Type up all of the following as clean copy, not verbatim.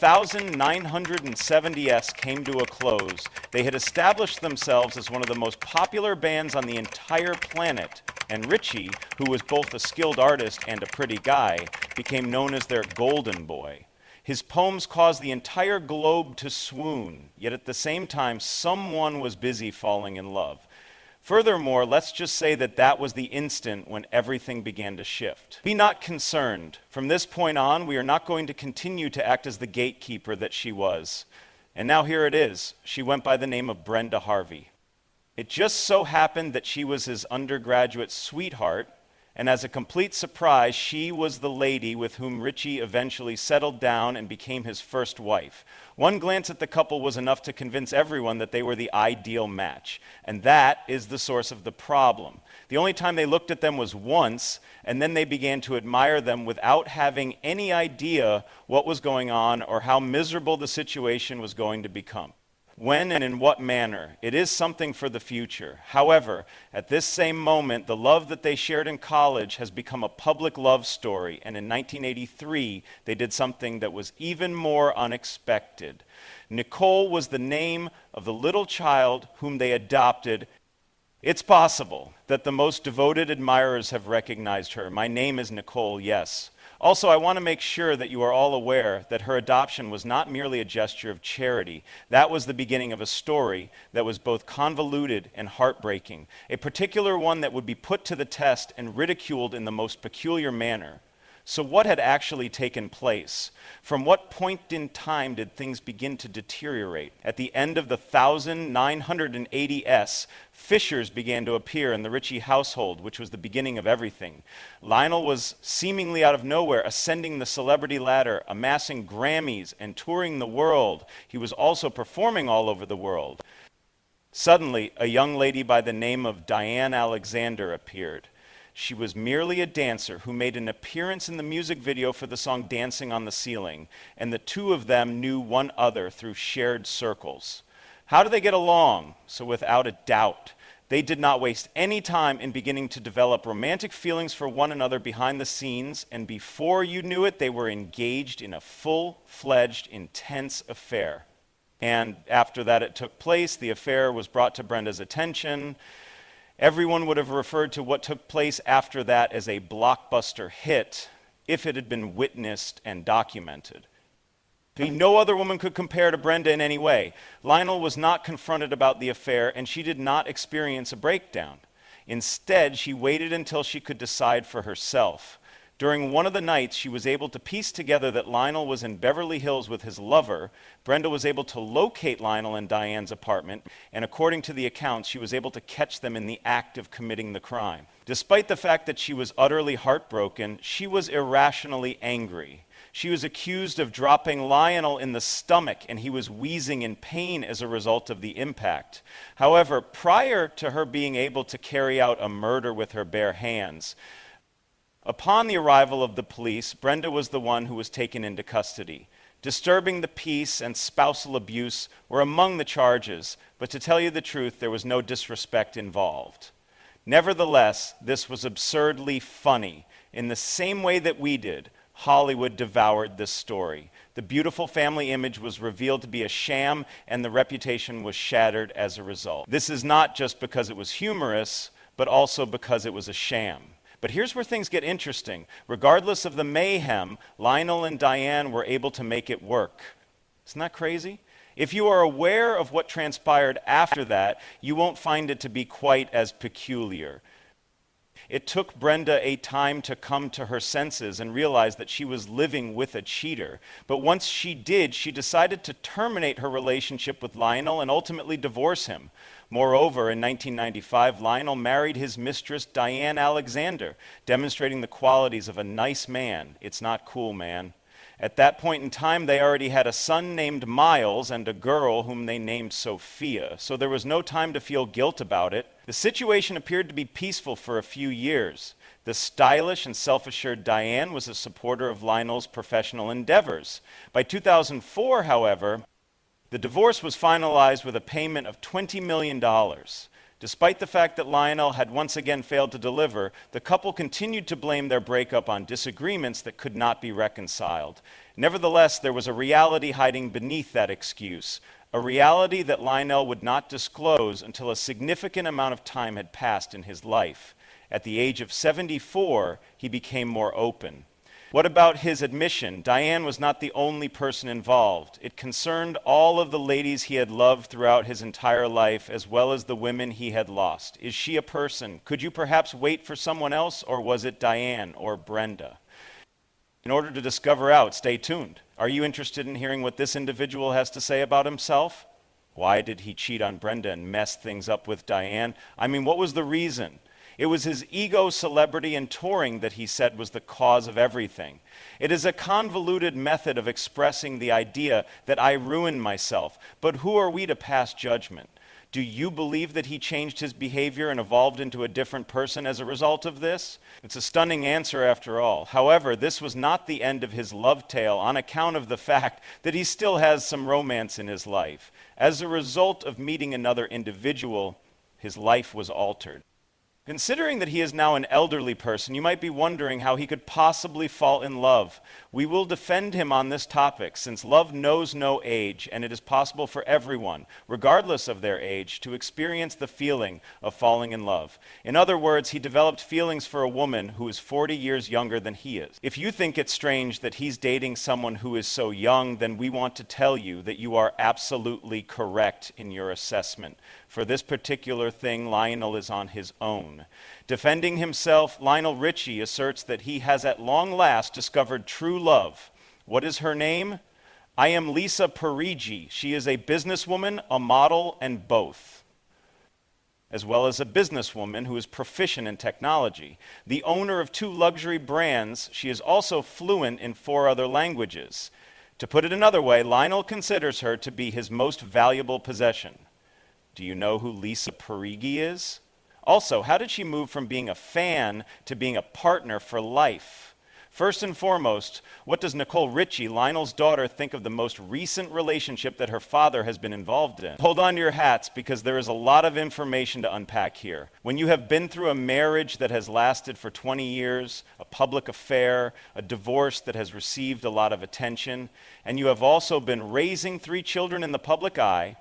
1970s came to a close, they had established themselves as one of the most popular bands on the entire planet, and Richie, who was both a skilled artist and a pretty guy, became known as their golden boy. His poems caused the entire globe to swoon, yet at the same time, someone was busy falling in love. Furthermore, let's just say that that was the instant when everything began to shift. Be not concerned. From this point on, we are not going to continue to act as the gatekeeper that she was. And now here it is. She went by the name of Brenda Harvey. It just so happened that she was his undergraduate sweetheart, and as a complete surprise, she was the lady with whom Richie eventually settled down and became his first wife. One glance at the couple was enough to convince everyone that they were the ideal match, and that is the source of the problem. The only time they looked at them was once, and then they began to admire them without having any idea what was going on or how miserable the situation was going to become. When and in what manner? It is something for the future. However, at this same moment, the love that they shared in college has become a public love story, and in 1983, they did something that was even more unexpected. Nicole was the name of the little child whom they adopted. It's possible that the most devoted admirers have recognized her. My name is Nicole, yes. Also, I want to make sure that you are all aware that her adoption was not merely a gesture of charity. That was the beginning of a story that was both convoluted and heartbreaking, a particular one that would be put to the test and ridiculed in the most peculiar manner. So what had actually taken place? From what point in time did things begin to deteriorate? At the end of the 1980s, fissures began to appear in the Richie household, which was the beginning of everything. Lionel was seemingly out of nowhere ascending the celebrity ladder, amassing Grammys and touring the world. He was also performing all over the world. Suddenly, a young lady by the name of Diane Alexander appeared. She was merely a dancer who made an appearance in the music video for the song Dancing on the Ceiling, and the two of them knew one other through shared circles. How did they get along? So without a doubt, they did not waste any time in beginning to develop romantic feelings for one another behind the scenes, and before you knew it, they were engaged in a full-fledged, intense affair. And after that it took place, the affair was brought to Brenda's attention. Everyone would have referred to what took place after that as a blockbuster hit if it had been witnessed and documented. No other woman could compare to Brenda in any way. Lionel was not confronted about the affair, and she did not experience a breakdown. Instead, she waited until she could decide for herself. During one of the nights, she was able to piece together that Lionel was in Beverly Hills with his lover. Brenda was able to locate Lionel in Diane's apartment, and according to the accounts, she was able to catch them in the act of committing the crime. Despite the fact that she was utterly heartbroken, she was irrationally angry. She was accused of dropping Lionel in the stomach, and he was wheezing in pain as a result of the impact. However, prior to her being able to carry out a murder with her bare hands, upon the arrival of the police, Brenda was the one who was taken into custody. Disturbing the peace and spousal abuse were among the charges, but to tell you the truth, there was no disrespect involved. Nevertheless, this was absurdly funny. In the same way that we did, Hollywood devoured this story. The beautiful family image was revealed to be a sham, and the reputation was shattered as a result. This is not just because it was humorous, but also because it was a sham. But here's where things get interesting. Regardless of the mayhem, Lionel and Diane were able to make it work. Isn't that crazy? If you are aware of what transpired after that, you won't find it to be quite as peculiar. It took Brenda a time to come to her senses and realize that she was living with a cheater. But once she did, she decided to terminate her relationship with Lionel and ultimately divorce him. Moreover, in 1995, Lionel married his mistress, Diane Alexander, demonstrating the qualities of a nice man. It's not cool, man. At that point in time, they already had a son named Miles and a girl whom they named Sophia, so there was no time to feel guilt about it. The situation appeared to be peaceful for a few years. The stylish and self-assured Diane was a supporter of Lionel's professional endeavors. By 2004, however, the divorce was finalized with a payment of $20 million. Despite the fact that Lionel had once again failed to deliver, the couple continued to blame their breakup on disagreements that could not be reconciled. Nevertheless, there was a reality hiding beneath that excuse, a reality that Lionel would not disclose until a significant amount of time had passed in his life. At the age of 74, he became more open. What about his admission? Diane was not the only person involved. It concerned all of the ladies he had loved throughout his entire life, as well as the women he had lost. Is she a person? Could you perhaps wait for someone else, or was it Diane or Brenda? In order to discover out, stay tuned. Are you interested in hearing what this individual has to say about himself? Why did he cheat on Brenda and mess things up with Diane? I mean, what was the reason? It was his ego, celebrity, and touring that he said was the cause of everything. It is a convoluted method of expressing the idea that I ruined myself. But who are we to pass judgment? Do you believe that he changed his behavior and evolved into a different person as a result of this? It's a stunning answer after all. However, this was not the end of his love tale on account of the fact that he still has some romance in his life. As a result of meeting another individual, his life was altered. Considering that he is now an elderly person, you might be wondering how he could possibly fall in love. We will defend him on this topic, since love knows no age, and it is possible for everyone, regardless of their age, to experience the feeling of falling in love. In other words, he developed feelings for a woman who is 40 years younger than he is. If you think it's strange that he's dating someone who is so young, then we want to tell you that you are absolutely correct in your assessment. For this particular thing, Lionel is on his own. Defending himself, Lionel Richie asserts that he has at long last discovered true love. What is her name? I am Lisa Parigi. She is a businesswoman, a model, and both, as well as a businesswoman who is proficient in technology. The owner of 2 luxury brands, she is also fluent in 4 other languages. To put it another way, Lionel considers her to be his most valuable possession. Do you know who Lisa Parigi is? Also, how did she move from being a fan to being a partner for life? First and foremost, what does Nicole Richie, Lionel's daughter, think of the most recent relationship that her father has been involved in? Hold on to your hats, because there is a lot of information to unpack here. When you have been through a marriage that has lasted for 20 years, a public affair, a divorce that has received a lot of attention, and you have also been raising 3 children in the public eye,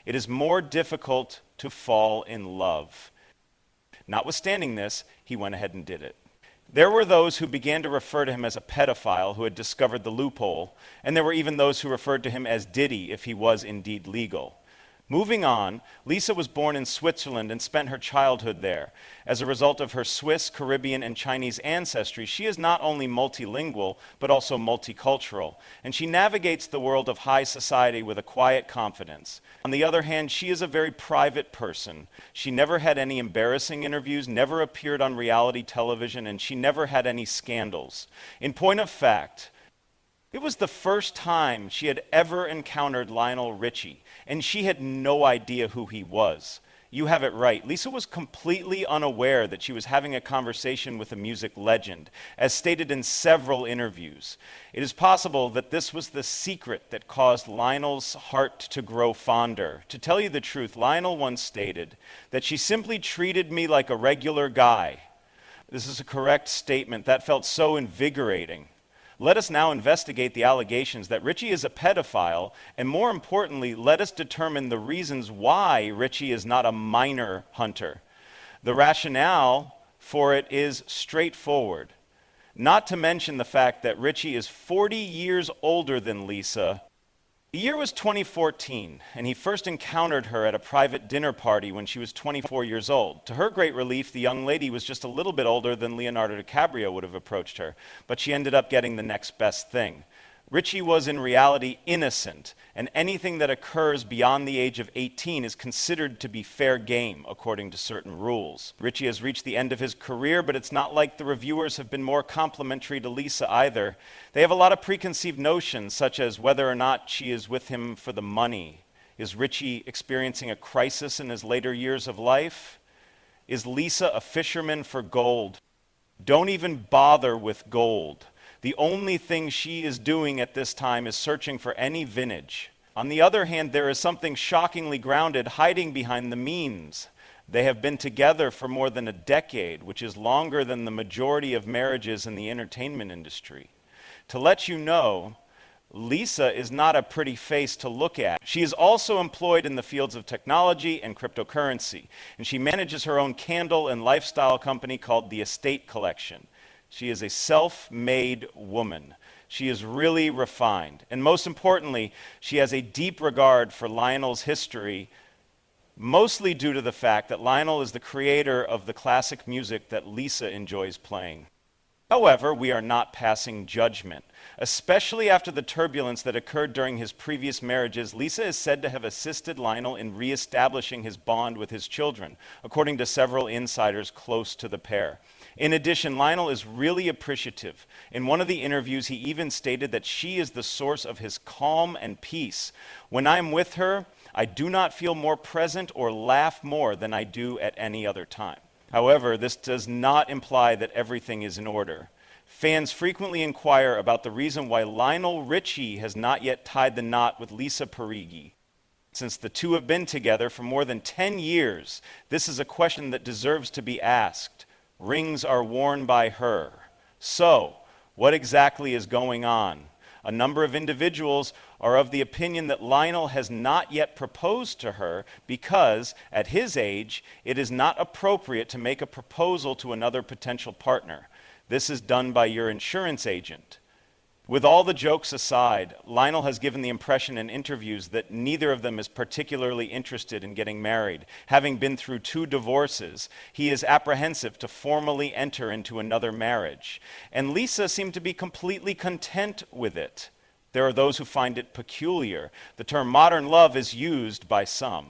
it is more difficult to fall in love. Notwithstanding this, he went ahead and did it. There were those who began to refer to him as a pedophile who had discovered the loophole, and there were even those who referred to him as Diddy if he was indeed legal. Moving on, Lisa was born in Switzerland and spent her childhood there. As a result of her Swiss, Caribbean, and Chinese ancestry, she is not only multilingual, but also multicultural, and she navigates the world of high society with a quiet confidence. On the other hand, she is a very private person. She never had any embarrassing interviews, never appeared on reality television, and she never had any scandals. In point of fact, it was the first time she had ever encountered Lionel Richie, and she had no idea who he was. You have it right. Lisa was completely unaware that she was having a conversation with a music legend, as stated in several interviews. It is possible that this was the secret that caused Lionel's heart to grow fonder. To tell you the truth, Lionel once stated that she simply treated me like a regular guy. This is a correct statement. That felt so invigorating. Let us now investigate the allegations that Richie is a pedophile, and more importantly, let us determine the reasons why Richie is not a minor hunter. The rationale for it is straightforward. Not to mention the fact that Richie is 40 years older than Lisa. The year was 2014, and he first encountered her at a private dinner party when she was 24 years old. To her great relief, the young lady was just a little bit older than Leonardo DiCaprio would have approached her, but she ended up getting the next best thing. Richie was in reality innocent, and anything that occurs beyond the age of 18 is considered to be fair game, according to certain rules. Richie has reached the end of his career, but it's not like the reviewers have been more complimentary to Lisa either. They have a lot of preconceived notions, such as whether or not she is with him for the money. Is Richie experiencing a crisis in his later years of life? Is Lisa a fisherman for gold? Don't even bother with gold. The only thing she is doing at this time is searching for any vintage. On the other hand, there is something shockingly grounded hiding behind the memes. They have been together for more than a decade, which is longer than the majority of marriages in the entertainment industry. To let you know, Lisa is not a pretty face to look at. She is also employed in the fields of technology and cryptocurrency, and she manages her own candle and lifestyle company called the Estate Collection. She is a self-made woman. She is really refined, and most importantly, she has a deep regard for Lionel's history, mostly due to the fact that Lionel is the creator of the classic music that Lisa enjoys playing. However, we are not passing judgment. Especially after the turbulence that occurred during his previous marriages, Lisa is said to have assisted Lionel in reestablishing his bond with his children, according to several insiders close to the pair. In addition, Lionel is really appreciative. In one of the interviews, he even stated that she is the source of his calm and peace. When I am with her, I do not feel more present or laugh more than I do at any other time. However, this does not imply that everything is in order. Fans frequently inquire about the reason why Lionel Richie has not yet tied the knot with Lisa Parigi. Since the two have been together for more than 10 years, this is a question that deserves to be asked. Rings are worn by her. So, what exactly is going on? A number of individuals are of the opinion that Lionel has not yet proposed to her because, at his age, it is not appropriate to make a proposal to another potential partner. This is done by your insurance agent. With all the jokes aside, Lionel has given the impression in interviews that neither of them is particularly interested in getting married. Having been through 2 divorces, he is apprehensive to formally enter into another marriage. And Lisa seemed to be completely content with it. There are those who find it peculiar. The term modern love is used by some.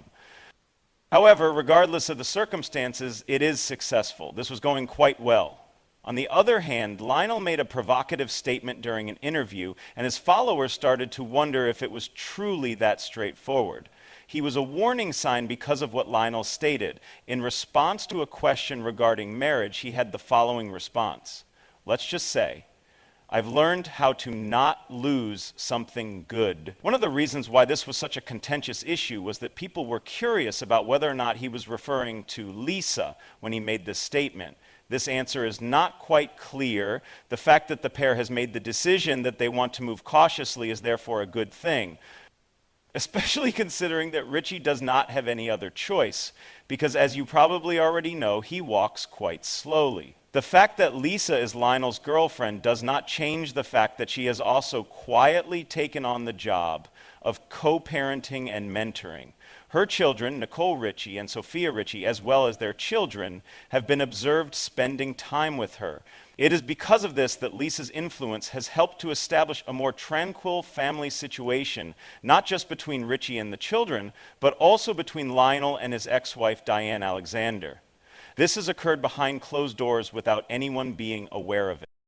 However, regardless of the circumstances, it is successful. This was going quite well. On the other hand, Lionel made a provocative statement during an interview, and his followers started to wonder if it was truly that straightforward. He was a warning sign because of what Lionel stated. In response to a question regarding marriage, he had the following response. Let's just say, I've learned how to not lose something good. One of the reasons why this was such a contentious issue was that people were curious about whether or not he was referring to Lisa when he made this statement. This answer is not quite clear. The fact that the pair has made the decision that they want to move cautiously is therefore a good thing, especially considering that Richie does not have any other choice, because as you probably already know, he walks quite slowly. The fact that Lisa is Lionel's girlfriend does not change the fact that she has also quietly taken on the job of co-parenting and mentoring. Her children, Nicole Richie and Sophia Richie, as well as their children, have been observed spending time with her. It is because of this that Lisa's influence has helped to establish a more tranquil family situation, not just between Richie and the children, but also between Lionel and his ex-wife, Diane Alexander. This has occurred behind closed doors without anyone being aware of it.